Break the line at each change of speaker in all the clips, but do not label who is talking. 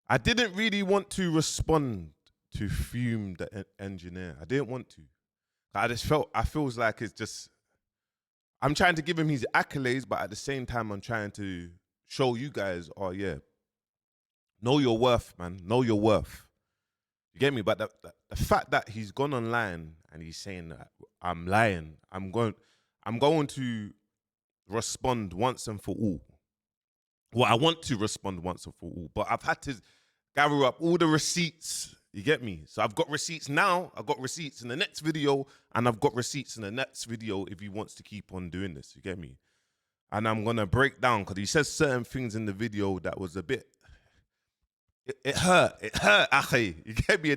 I didn't really want to respond to Fume the engineer. I didn't want to. I feels like it's just, I'm trying to give him his accolades, but at the same time, I'm trying to show you guys, oh yeah, know your worth, man. Know your worth. You get me? But the fact that he's gone online and he's saying that I'm lying, I'm going to respond once and for all. Well, I want to respond once and for all, but I've had to gather up all the receipts. You get me? So I've got receipts now. I've got receipts in the next video, and I've got receipts in the next video if he wants to keep on doing this. You get me? And I'm gonna break down because he says certain things in the video that was a bit. It hurt. It hurt. Ache. You get me?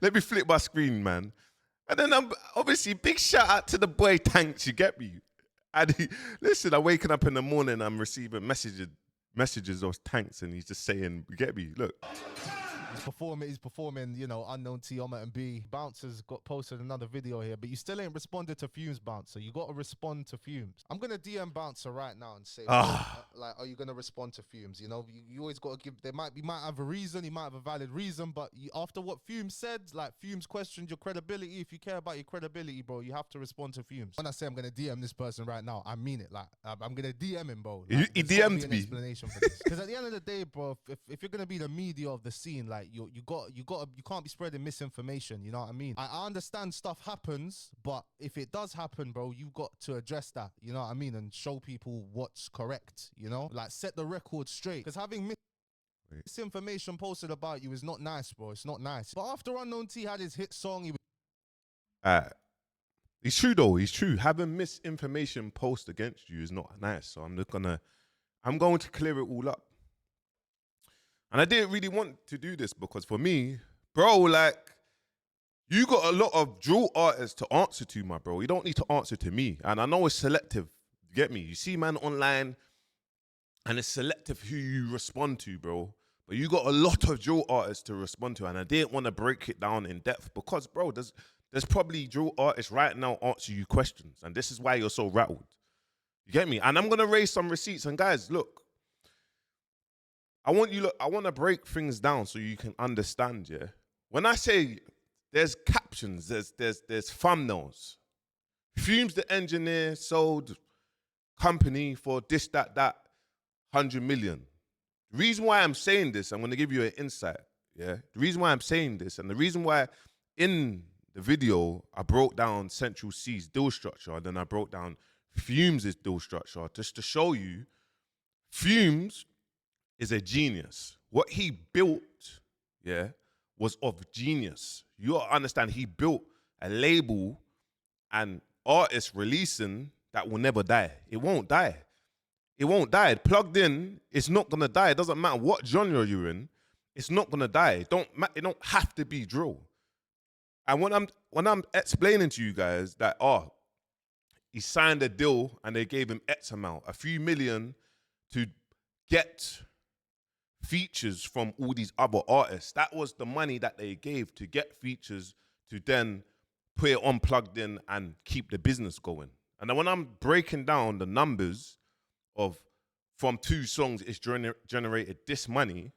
Let me flip my screen, man. And then I'm obviously big shout out to the boy Tanks. You get me? And listen, I'm waking up in the morning. I'm receiving messages of Tanks, and he's just saying, "You get me? Look."
He's performing, you know, Unknown T, Omet and B. Bouncers got posted another video here, but you still ain't responded to Fumes, Bouncer. You got to respond to Fumes. I'm going to DM Bouncer right now and say, like, are you going to respond to Fumes? You know, you always got to give, you might have a reason, he might have a valid reason, but after what Fumes said, like, Fumes questioned your credibility. If you care about your credibility, bro, you have to respond to Fumes. When I say I'm going to DM this person right now, I mean it. Like, I'm going to DM him, bro. Like,
he DM'd me.
Explanation for this. Because at the end of the day, bro, if you're going to be the media of the scene, like, you can't be spreading misinformation. You know what I mean? I understand stuff happens, but if it does happen, bro, you got to address that. You know what I mean? And show people what's correct. You know, like set the record straight. Because having misinformation posted about you is not nice, bro. It's not nice. But after Unknown T had his hit song, he was.
It's true though. It's true. Having misinformation posted against you is not nice. So I'm going to clear it all up. And I didn't really want to do this because for me, bro, like, you got a lot of drill artists to answer to, my bro. You don't need to answer to me. And I know it's selective. You get me? You see man online and it's selective who you respond to, bro. But you got a lot of drill artists to respond to. And I didn't want to break it down in depth because, bro, there's probably drill artists right now answer you questions. And this is why you're so rattled. You get me? And I'm going to raise some receipts. And guys, look. I want to break things down so you can understand, yeah? When I say there's captions, there's thumbnails. Fumes the engineer sold company for this, that, 100 million. The reason why I'm saying this, I'm going to give you an insight, yeah? The reason why I'm saying this, and the reason why in the video I broke down Central C's deal structure, and then I broke down Fumes' deal structure, just to show you Fumes is a genius. What he built, yeah, was of genius. You gotta understand, he built a label and artists releasing that will never die. It won't die. It won't die. Plugged in, it's not gonna die. It doesn't matter what genre you're in, it's not gonna die. It don't have to be drill. And when I'm explaining to you guys that, he signed a deal and they gave him X amount, a few million to get features from all these other artists. That was the money that they gave to get features to then put it on Plugged In and keep the business going. And then when I'm breaking down the numbers of from 2 songs it's generated this money,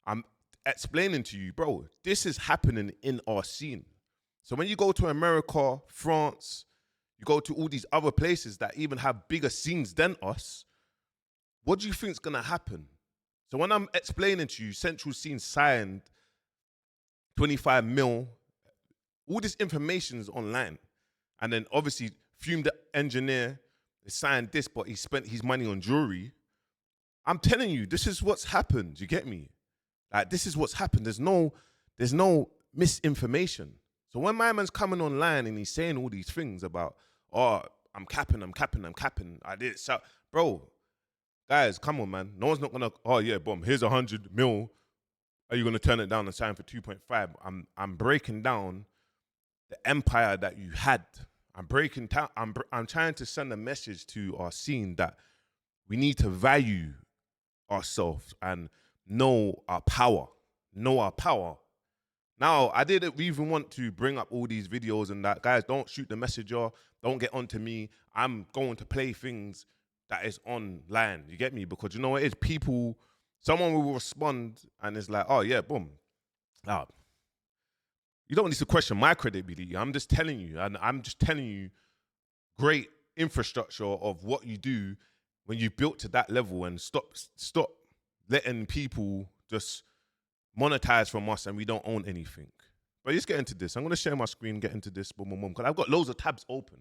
I'm explaining to you, bro, this is happening in our scene. So when you go to America, France, you go to all these other places that even have bigger scenes than us, what do you think is going to happen? So when I'm explaining to you, Central Scene signed 25 mil, all this information is online. And then obviously Fume the engineer signed this, but he spent his money on jewelry. I'm telling you, this is what's happened. You get me? Like, this is what's happened. There's no misinformation. So when my man's coming online and he's saying all these things about, I'm capping. I did so, bro. Guys, come on, man. No one's not gonna, boom, here's 100 mil. Are you gonna turn it down and sign for 2.5? I'm breaking down the empire that you had. I'm trying to send a message to our scene that we need to value ourselves and know our power. Now, I didn't even want to bring up all these videos and that. Guys, don't shoot the messenger. Don't get onto me. I'm going to play things that is online. You get me? Because you know what it is? People someone will respond and it's like, oh yeah, boom. Ah, you don't need to question my credibility. I'm just telling you, and I'm just telling you great infrastructure of what you do when you built to that level, and stop letting people just monetize from us and we don't own anything. But let's get into this. I'm gonna share my screen, get into this, boom, boom, boom, because I've got loads of tabs open.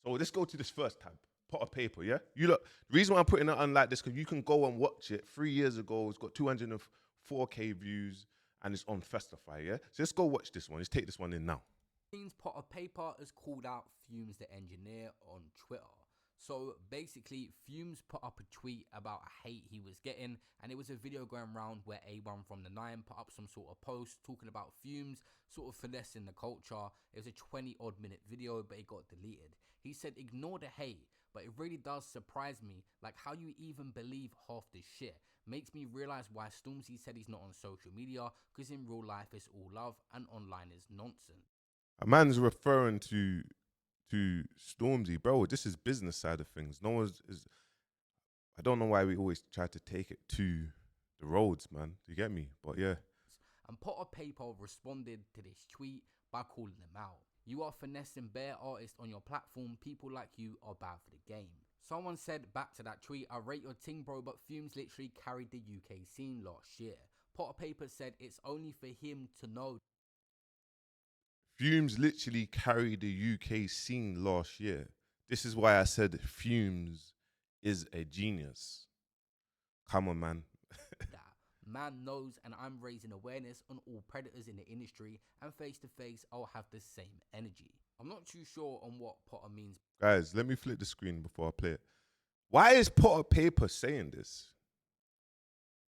So let's go to this first tab, pot of paper, yeah? You look, the reason why I'm putting it on like this, because you can go and watch it 3 years ago. It's got 204K views and it's on Festify, yeah? So let's go watch this one. Let's take this one in now.
Pot of Paper has called out Fumez the engineer on Twitter. So basically, Fumez put up a tweet about a hate he was getting, and it was a video going around where A1 from the 9 put up some sort of post talking about Fumez sort of finessing the culture. It was a 20-odd minute video, but it got deleted. He said, ignore the hate, but it really does surprise me, like how you even believe half this shit. Makes me realize why Stormzy said he's not on social media, because in real life it's all love and online is nonsense.
A man's referring to Stormzy, bro. This is business side of things. No one's is. I don't know why we always try to take it to the roads, man. Do you get me? But yeah.
And Pot of Paper responded to this tweet by calling them out. You are finessing bare artists on your platform. People like you are bad for the game. Someone said back to that tweet, I rate your ting, bro, but Fumez literally carried the UK scene last year. Pot of Paper said it's only for him to know.
Fumez literally carried the UK scene last year. This is why I said Fumez is a genius. Come on, man.
That man knows, and I'm raising awareness on all predators in the industry, and face to face I'll have the same energy. I'm not too sure on what Potter means.
Guys, let me flip the screen before I play it. Why is Pot of Paper saying this?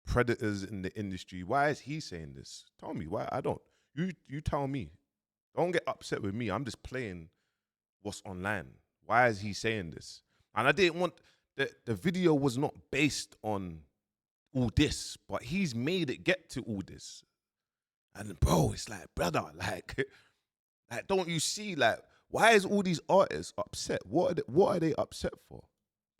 Predators in the industry. Why is he saying this? Tell me why. I don't. You tell me. Don't get upset with me. I'm just playing what's online. Why is he saying this? And I didn't want the video was not based on all this, but he's made it get to all this. And bro, it's like, brother, like don't you see, like, why is all these artists upset? What are they upset for?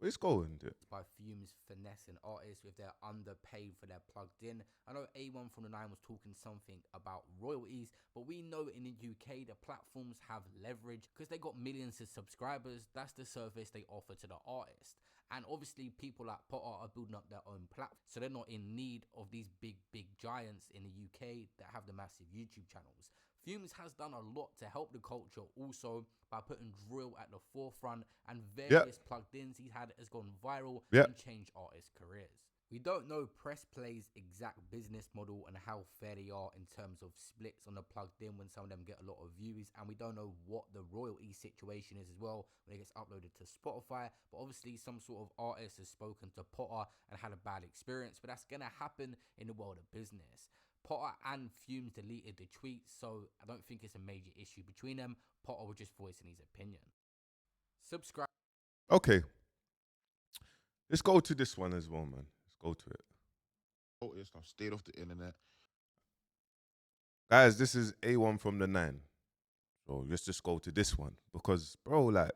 Let's go and do it.
By Fumez finessing artists with their underpaid for their plugged in. I know A1 from the 9 was talking something about royalties, but we know in the UK the platforms have leverage because they got millions of subscribers. That's the service they offer to the artist. And obviously people like Potter are building up their own platform, so they're not in need of these big giants in the UK that have the massive YouTube channels. Fumez has done a lot to help the culture also by putting drill at the forefront, and various plugged-ins he's had has gone viral and changed artists' careers. We don't know Press Play's exact business model and how fair they are in terms of splits on the plugged in when some of them get a lot of views, and we don't know what the royalty situation is as well when it gets uploaded to Spotify. But obviously some sort of artist has spoken to Potter and had a bad experience, but that's gonna happen in the world of business. Potter and Fumez deleted the tweet, so I don't think it's a major issue between them. Potter was just voicing his opinion. Subscribe.
Okay. Let's go to this one as well, man. Let's go to it.
I've stayed off the internet.
Guys, this is A1 from the 9. So let's just go to this one. Because, bro, like,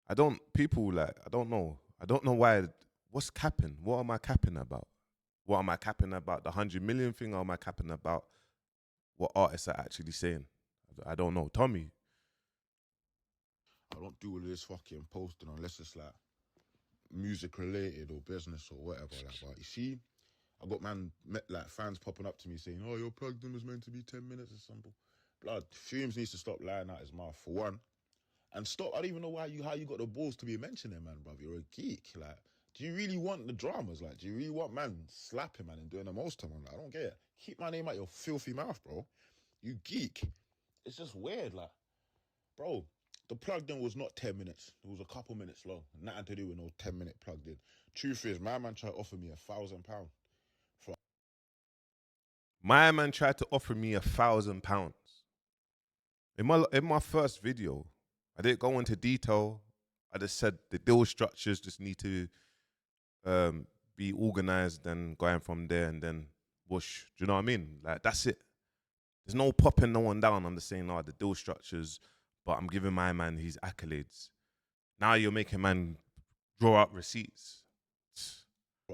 I don't know. I don't know why. What's capping? What am I capping about? What am I capping about? The 100 million thing, or am I capping about what artists are actually saying? I don't know. Tommy.
I don't do all of this fucking posting unless it's like music related or business or whatever. Like, but you see, I got like fans popping up to me saying, "Oh, your plugged in was meant to be 10 minutes or something." Blood, Fumez needs to stop lying out his mouth for one, and stop. I don't even know how you got the balls to be mentioning, man, bruv. You're a geek, like. Do you really want the dramas? Like, do you really want man slapping man and doing the most to man? Like, I don't get it. Keep my name out your filthy mouth, bro. You geek. It's just weird, like, bro. The plugged in was not 10 minutes. It was a couple minutes long. Nothing to do with no 10-minute plugged in. Truth is, my man tried to offer me £1,000 for.
My man tried to offer me £1,000. In my first video, I didn't go into detail. I just said the deal structures just need to be organized and going from there, and then whoosh. Do you know what I mean? Like, that's it. There's no popping no one down. I'm just saying, the deal structures, but I'm giving my man his accolades. Now you're making man draw up receipts.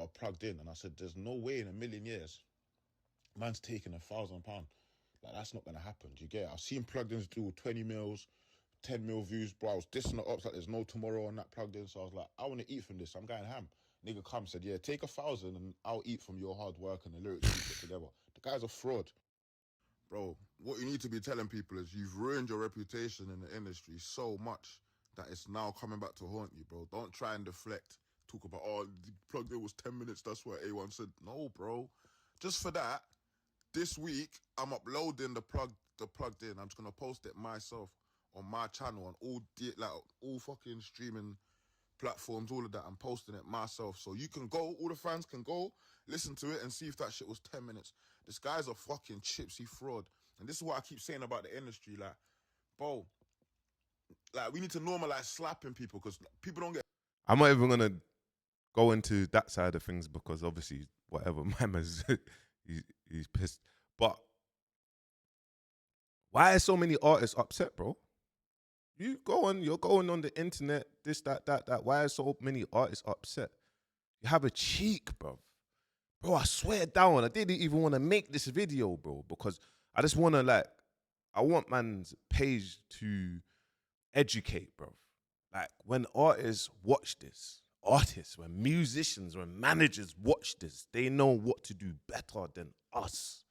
I plugged in and I said, there's no way in a million years man's taking £1,000. Like, that's not going to happen. Do you get it? I've seen plugins do 20 mils, 10 mil views, bro. I was dissing the ops like there's no tomorrow on that plugged in. So I was like, I want to eat from this. I'm going ham. Nigga come said, yeah, take 1,000 and I'll eat from your hard work and the lyrics you put together. The guy's a fraud. Bro, what you need to be telling people is you've ruined your reputation in the industry so much that it's now coming back to haunt you, bro. Don't try and deflect. Talk about, oh, the plugged in was 10 minutes. That's what A1 said. No, bro. Just for that, this week, I'm uploading the plugged in. I'm just going to post it myself on my channel on all fucking streaming platforms, all of that. I'm posting it myself. So you can go, all the fans can go, listen to it and see if that shit was 10 minutes. This guy's a fucking chipsy fraud. And this is what I keep saying about the industry. Like, bro, like, we need to normalize slapping people because people don't get...
I'm not even gonna go into that side of things because obviously, whatever, my man's he's pissed. But why are so many artists upset, bro? You're going on the internet, this, that. Why are so many artists upset? You have a cheek, bro. Bro, I swear down, I didn't even want to make this video, bro, because I just want to, I want man's page to educate, bro. Like, when artists watch this, when musicians, when managers watch this, they know what to do better than us,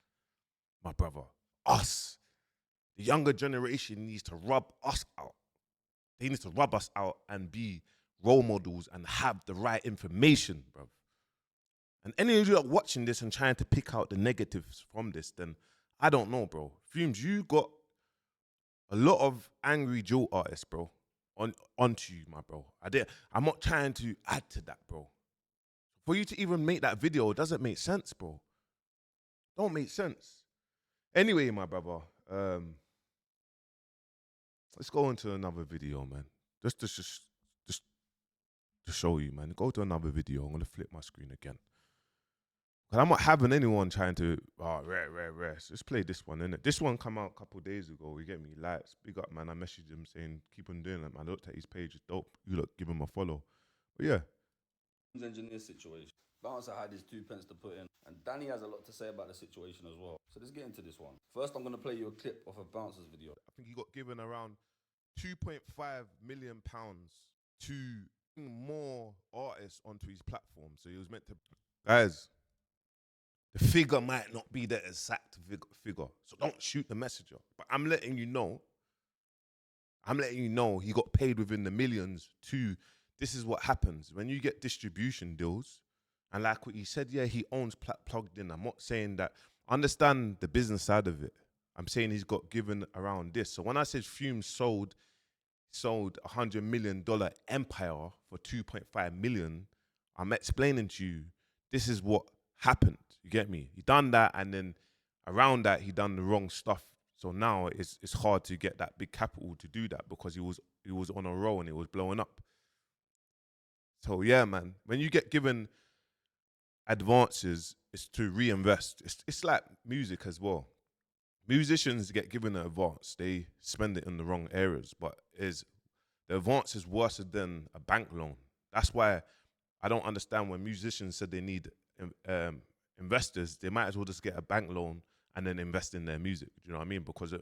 my brother. Us. The younger generation needs to rub us out. They need to rub us out and be role models and have the right information, bro. And any of you that are watching this and trying to pick out the negatives from this, then I don't know, bro. Fumez, you got a lot of angry dual artists, bro, onto you, my bro. I'm not trying to add to that, bro. For you to even make that video doesn't make sense, bro. Don't make sense. Anyway, my brother, let's go into another video, man. Just to show you, man. Go to another video. I'm gonna flip my screen again. Cause I'm not having anyone trying to rare. So let's play this one, innit? This one come out a couple of days ago. You get me? Likes, big up, man. I messaged him saying keep on doing that, man. I looked at his page, it's dope. You look, give him a follow. But yeah.
Engineer situation. Bouncer had his 2 pence to put in, and Danny has a lot to say about the situation as well. So let's get into this one. First, I'm gonna play you a clip of a Bouncer's video.
I think he got given around £2.5 million to bring more artists onto his platform. So he was meant to, guys, the figure might not be the exact figure. So don't shoot the messenger. But I'm letting you know he got paid within the millions to, this is what happens. When you get distribution deals, and like what he said, yeah, he owns Plugged In. I'm not saying that, understand the business side of it. I'm saying he's got given around this. So when I said Fumez sold $100 million empire for 2.5 million, I'm explaining to you, this is what happened. You get me? He done that, and then around that, he done the wrong stuff. So now it's hard to get that big capital to do that because he was on a roll and it was blowing up. So yeah, man, when you get given advances, it's to reinvest. It's like music as well. Musicians get given an advance, they spend it in the wrong areas, but the advance is worse than a bank loan. That's why I don't understand when musicians said they need investors, they might as well just get a bank loan and then invest in their music. Do you know what I mean? Because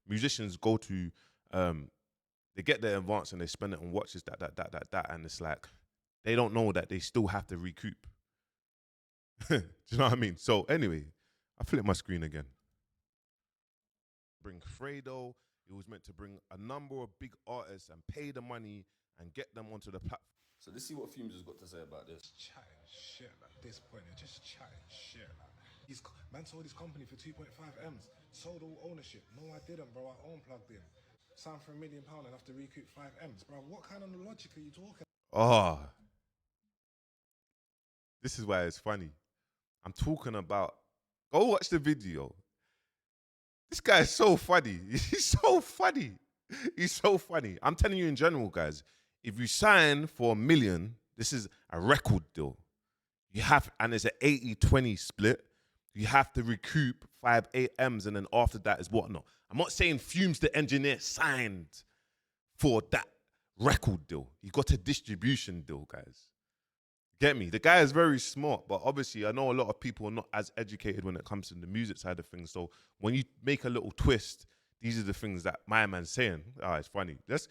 musicians go to, they get their advance and they spend it on watches, that, and it's like, they don't know that they still have to recoup. Do you know what I mean? So anyway, I flip my screen again. Bring Fredo. It was meant to bring a number of big artists and pay the money and get them onto the platform.
So let's see what Fumez has got to say about this.
Chatting shit at this point, they're just chatting shit. Man sold his company for 2.5 M's, sold all ownership. No, I didn't, bro. I own Plugged In. Signed for £1 million and have to recoup 5 M's, bro. What kind of logic are you talking?
Oh, this is why it's funny. I'm talking about, go watch the video. This guy is so funny. He's so funny. He's so funny. I'm telling you in general, guys, if you sign for $1 million, this is a record deal. You have, and it's an 80-20 split. You have to recoup 5 M's, and then after that is whatnot. I'm not saying Fumez the engineer signed for that record deal. He got a distribution deal, guys. Get me? The guy is very smart, but obviously I know a lot of people are not as educated when it comes to the music side of things. So when you make a little twist, these are the things that my man's saying. Ah, it's funny. Let's,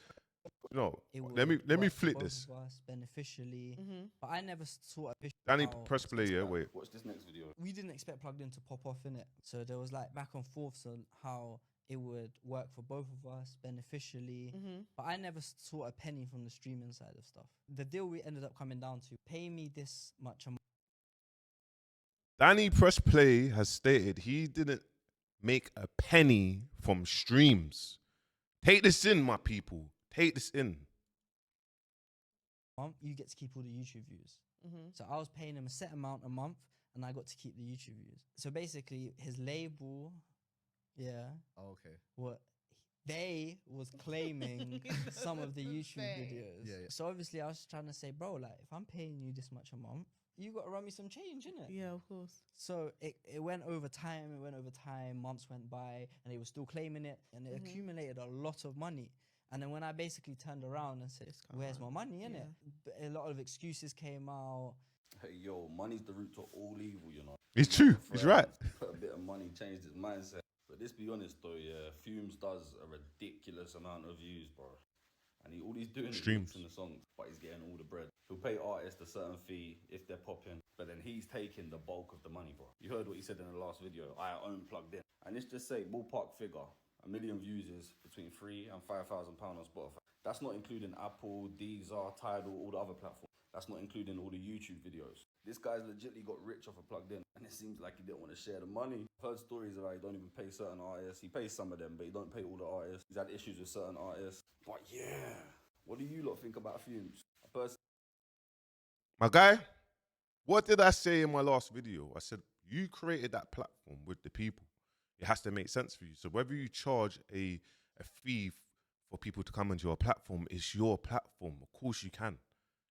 you know,
It
let me
would work for
flip
both
this.
of us beneficially.
Mm-hmm.
But I never saw a picture
Danny,
how
press play. Yeah, wait.
Watch this next video.
we didn't expect Plugged In to pop off in it. So there was like back and forth on how it would work for both of us beneficially.
Mm-hmm.
But I never saw a penny from the streaming side of stuff. The deal we ended up coming down to, pay me this much a month.
Danny Press Play has stated he didn't make a penny from streams. Take this in, my people. Take this in.
You get to keep all the YouTube views.
Mm-hmm.
So I was paying him a set amount a month and I got to keep the YouTube views. So basically his label,
Oh, okay.
what they was claiming some of the YouTube
Say.
videos.
Yeah.
So obviously I was trying to say, bro, like if I'm paying you this much a month, you got to run me some change, innit?
Yeah, of course.
So it went over time, months went by, and they were still claiming it, and it accumulated a lot of money. And then when I basically turned around and said, where's my money, innit? A lot of excuses came out.
Hey, yo, money's the root to all evil, you know.
It's true. He's right.
Put a bit of money, changed his mindset. But let's be honest though, yeah, Fumez does a ridiculous amount of views, bro. And all he's doing
Streams.
is mixing the songs, but he's getting all the bread. He'll pay artists a certain fee if they're popping, but then he's taking the bulk of the money, bro. You heard what he said in the last video. I own Plugged In. And let's just say, ballpark figure, 1 million views is between £3,000 and £5,000 on Spotify. That's not including Apple, Deezer, Tidal, all the other platforms. That's not including all the YouTube videos. This guy's legitly got rich off of Plugged In, and it seems like he didn't want to share the money. I've heard stories about he don't even pay certain artists. He pays some of them, but he don't pay all the artists. He's had issues with certain artists. But yeah, what do you lot think about Fumez?
My guy, what did I say in my last video? I said, you created that platform with the people. It has to make sense for you. So whether you charge a fee for people to come into your platform, it's your platform. Of course you can.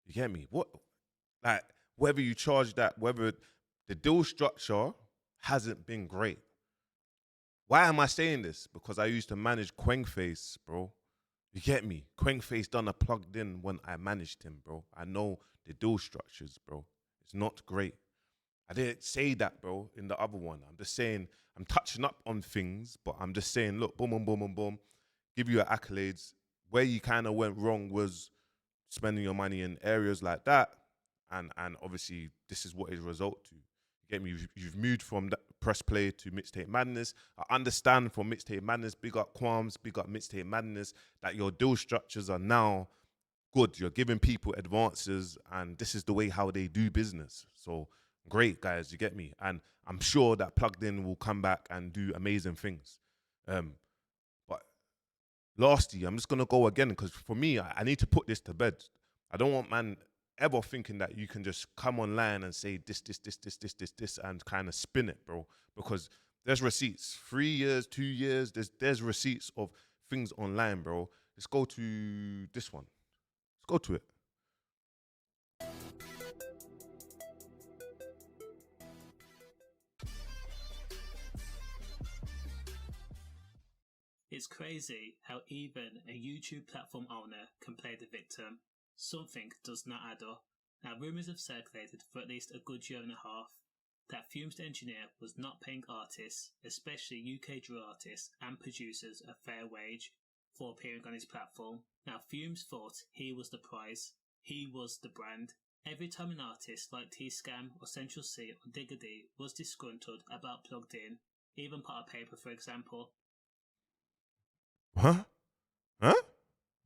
You get me? What, like, whether you charge that, whether the deal structure hasn't been great. Why am I saying this? Because I used to manage Quengface, bro. You get me? Quengface done a Plugged In when I managed him, bro. I know the deal structures, bro. It's not great. I didn't say that, bro, in the other one. I'm just saying, I'm touching up on things, but I'm just saying, look, boom, boom, boom, boom, boom. Give you your accolades. Where you kind of went wrong was spending your money in areas like that. And obviously, this is what it result to. You get me? You've moved from that Press Play to Mixtape Madness. I understand from Mixtape Madness, big up Qualms, big up Mixtape Madness, that your deal structures are now good. You're giving people advances, and this is the way how they do business. So great, guys, you get me? And I'm sure that Plugged In will come back and do amazing things. But lastly, I'm just going to go again, because for me, I need to put this to bed. I don't want man ever thinking that you can just come online and say this, and kind of spin it, bro. Because there's receipts. 3 years, 2 years, there's receipts of things online, bro. Let's go to this one. Let's go to it.
It's crazy how even a YouTube platform owner can play the victim. Something does not add up. Now, rumours have circulated for at least a good year and a half that Fumez the engineer was not paying artists, especially UK drill artists and producers, a fair wage for appearing on his platform. Now, Fumez thought he was the prize. He was the brand. Every time an artist like T-Scam or Central C or Digger D was disgruntled about Plugged In, even put a paper, for example,
Huh?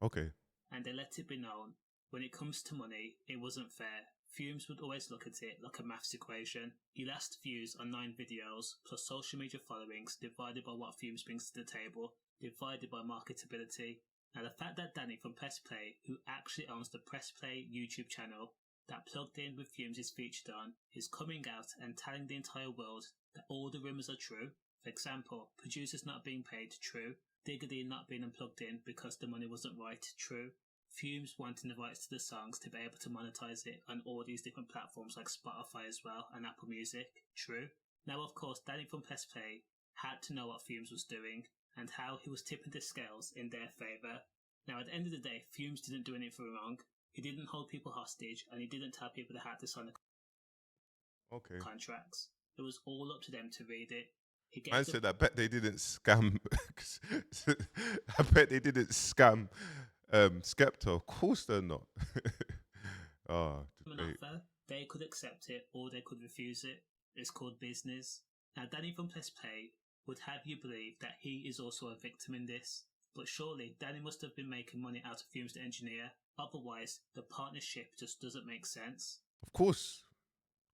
Okay.
and they let it be known, when it comes to money, it wasn't fair. Fumez would always look at it like a maths equation. He last views on 9 videos, plus social media followings, divided by what Fumez brings to the table, divided by marketability. Now, the fact that Danny from Press Play, who actually owns the Press Play YouTube channel that Plugged In with Fumez is featured on, is coming out and telling the entire world that all the rumours are true. For example, producers not being paid, true. Diggity not being unplugged in because the money wasn't right, true. Fumez wanting the rights to the songs to be able to monetize it on all these different platforms like Spotify as well and Apple Music, true. Now, of course, Danny from Press Play had to know what Fumez was doing and how he was tipping the scales in their favour. Now, at the end of the day, Fumez didn't do anything wrong. He didn't hold people hostage, and he didn't tell people they had to sign
Okay.
contracts. It was all up to them to read it. He
Man
gave the
said, I bet they didn't scam. I bet they didn't scam Skepta. Of course they're not. Oh,
an
debate.
offer. They could accept it or they could refuse it. It's called business. Now, Danny from Press Play would have you believe that he is also a victim in this. But surely Danny must have been making money out of Fumez the engineer. Otherwise, the partnership just doesn't make sense.
Of course,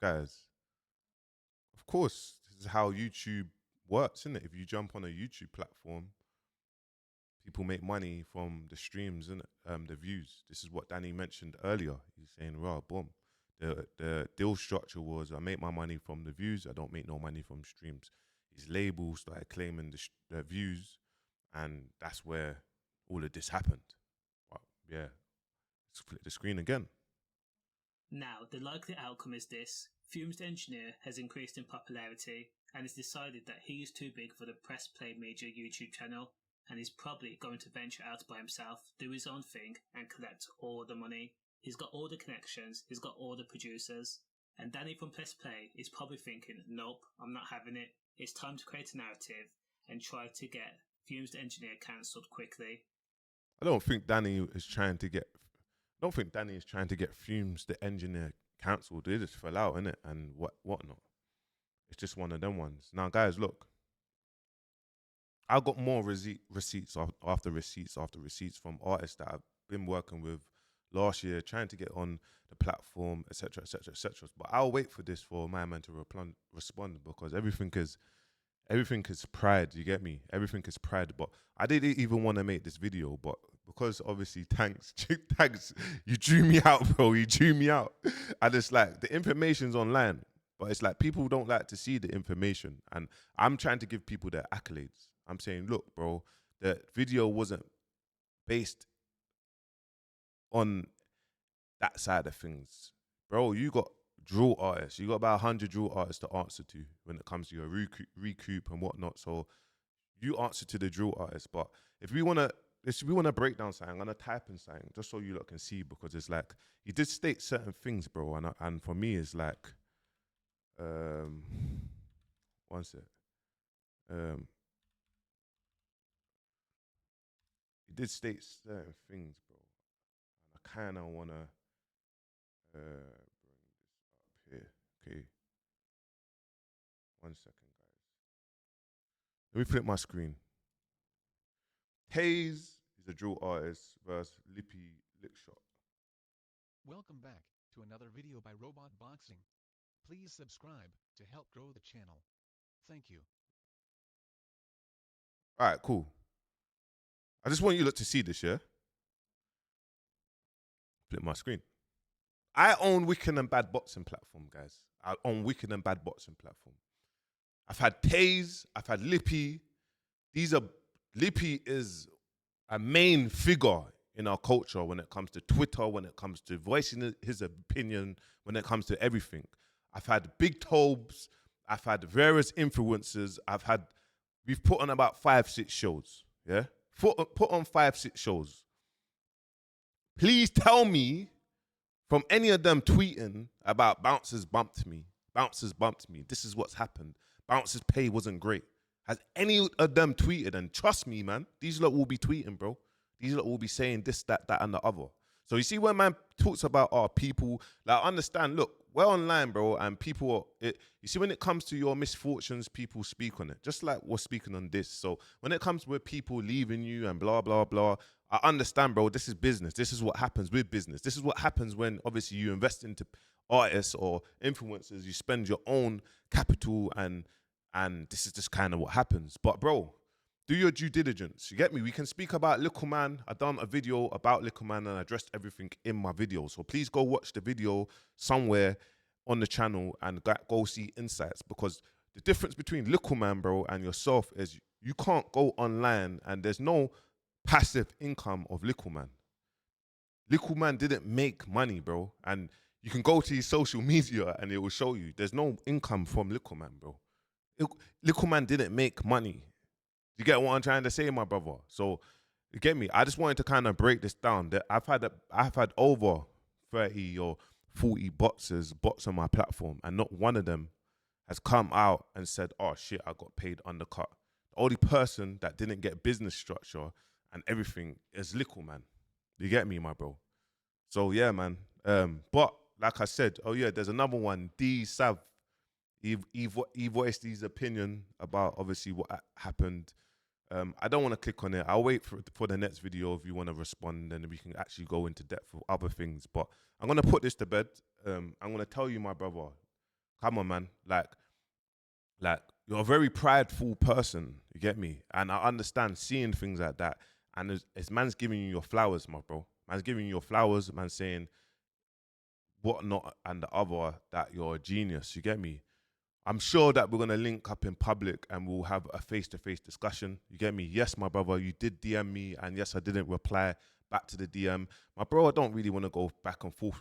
guys. Of course, this is how YouTube works, isn't it? If you jump on a YouTube platform, people make money from the streams, isn't it? The views. This is what Danny mentioned earlier. He's saying, "Raw, boom." The deal structure was, I make my money from the views. I don't make no money from streams. His label started claiming the views, and that's where all of this happened. But yeah, let's flip the screen again.
Now, the likely outcome is this. Fumez the engineer has increased in popularity and has decided that he is too big for the Press Play Media YouTube channel, and he's probably going to venture out by himself, do his own thing, and collect all the money. He's got all the connections, he's got all the producers, and Danny from Press Play is probably thinking, nope, I'm not having it. It's time to create a narrative and try to get Fumez the engineer cancelled quickly.
I don't think Danny is trying to get Fumez the engineer cancelled. They just fell out, innit? And whatnot. It's just one of them ones. Now, guys, look. I got more receipts after receipts from artists that I've been working with last year, trying to get on the platform, etc., etc., etc. But I'll wait for this for my man to respond because everything is pride. You get me? Everything is pride. But I didn't even want to make this video, but because obviously thanks, you drew me out, bro. You drew me out. And it's like the information's online, but it's like people don't like to see the information, and I'm trying to give people their accolades. I'm saying, look, bro, the video wasn't based on that side of things. Bro, you got drill artists. You got about 100 drill artists to answer to when it comes to your recoup and whatnot. So you answer to the drill artists. But if we wanna break down something, I'm gonna type in something just so you lot can see, because it's like he did state certain things, bro, and for me it's like one sec. He did state certain things, bro. And I kind of want to bring this up here. Okay. 1 second, guys. Let me flip my screen. Hayes is a drill artist versus Lippy Lickshot.
Welcome back to another video by Robot Boxing. Please subscribe to help grow the channel. Thank you.
All right, cool. I just want you lot to see this, yeah? Flip my screen. I own Wicked and Bad Boxing platform, guys. I own Wicked and Bad Boxing platform. I've had Taze, I've had Lippy. Lippy is a main figure in our culture when it comes to Twitter, when it comes to voicing his opinion, when it comes to everything. I've had Big Tobes, I've had various influencers, we've put on about 5-6 shows, yeah? Put on 5-6 shows. Please tell me from any of them tweeting about bouncers bumped me, this is what's happened, bouncers pay wasn't great. Has any of them tweeted? And trust me, man, these lot will be tweeting, bro. These lot will be saying this, that, and the other. So you see when man talks about our people, like understand, look, we're online, bro, and people, you see when it comes to your misfortunes, people speak on it, just like we're speaking on this. So when it comes with people leaving you and blah, blah, blah, I understand, bro, this is business. This is what happens with business. This is what happens when obviously you invest into artists or influencers, you spend your own capital and this is just kind of what happens. But bro, do your due diligence. You get me? We can speak about Little Man. I done a video about Little Man and I addressed everything in my video. So please go watch the video somewhere on the channel and go see insights, because the difference between Little Man, bro, and yourself is you can't go online and there's no passive income of Little Man. Little Man didn't make money, bro. And you can go to his social media and it will show you there's no income from Little Man, bro. Little Man didn't make money. You get what I'm trying to say, my brother? So, you get me? I just wanted to kind of break this down. That I've had over 30 or 40 bots on my platform, and not one of them has come out and said, oh shit, I got paid undercut. The only person that didn't get business structure and everything is Lickle, man. You get me, my bro? So yeah, man. But like I said, oh yeah, there's another one, D Sav. He voiced his opinion about obviously what happened. I don't want to click on it. I'll wait for the next video if you want to respond, and we can actually go into depth with other things. But I'm going to put this to bed. I'm going to tell you, my brother, come on, man. Like you're a very prideful person. You get me? And I understand seeing things like that. And it's man's giving you your flowers, my bro. Man's giving you your flowers. Man's saying whatnot and the other, that you're a genius. You get me? I'm sure that we're going to link up in public and we'll have a face-to-face discussion. You get me? Yes, my brother, you did DM me, and yes, I didn't reply back to the DM. My bro, I don't really want to go back and forth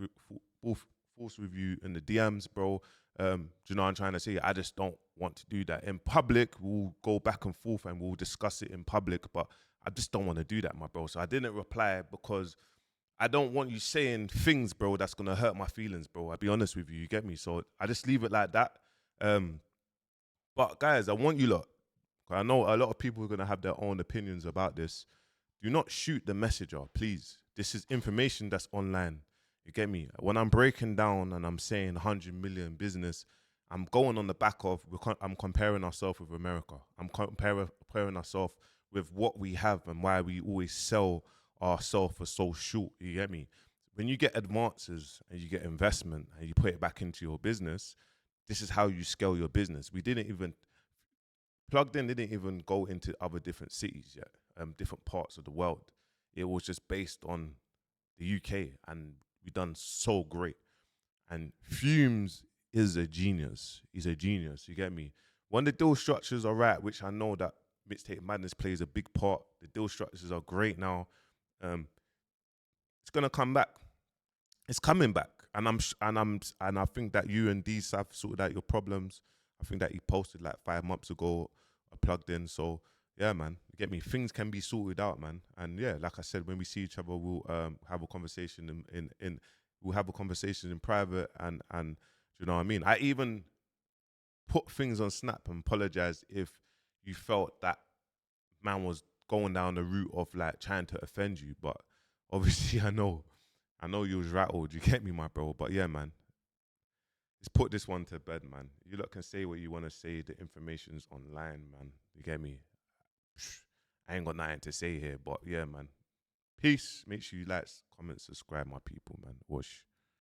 with you in the DMs, bro. Do you know what I'm trying to say? I just don't want to do that. In public, we'll go back and forth and we'll discuss it in public, but I just don't want to do that, my bro. So I didn't reply because I don't want you saying things, bro, that's going to hurt my feelings, bro. I'll be honest with you, you get me? So I just leave it like that. But guys, I want you lot, 'cause I know a lot of people are going to have their own opinions about this. Do not shoot the messenger, please. This is information that's online. You get me? When I'm breaking down and I'm saying 100 million business, I'm going on the back of, I'm comparing ourselves with America. I'm comparing ourselves with what we have and why we always sell ourselves for so short. You get me? When you get advances and you get investment and you put it back into your business, this is how you scale your business. Plugged In didn't even go into other different cities yet, different parts of the world. It was just based on the UK, and we done so great. And Fumez is a genius. He's a genius. You get me? When the deal structures are right, which I know that Mixtape Madness plays a big part. The deal structures are great now. It's gonna come back. It's coming back, and I think that you and D's have sorted out your problems. I think that he posted like 5 months ago. I plugged in, so yeah, man. You get me? Things can be sorted out, man. And yeah, like I said, when we see each other, we'll have a conversation we'll have a conversation in private, and do you know what I mean? I even put things on Snap and apologize if you felt that man was going down the route of like trying to offend you, but obviously I know you was rattled. You get me, my bro? But yeah, man. Let's put this one to bed, man. You lot can say what you want to say. The information's online, man. You get me? I ain't got nothing to say here, but yeah, man. Peace. Make sure you like, comment, subscribe, my people, man. Whoosh.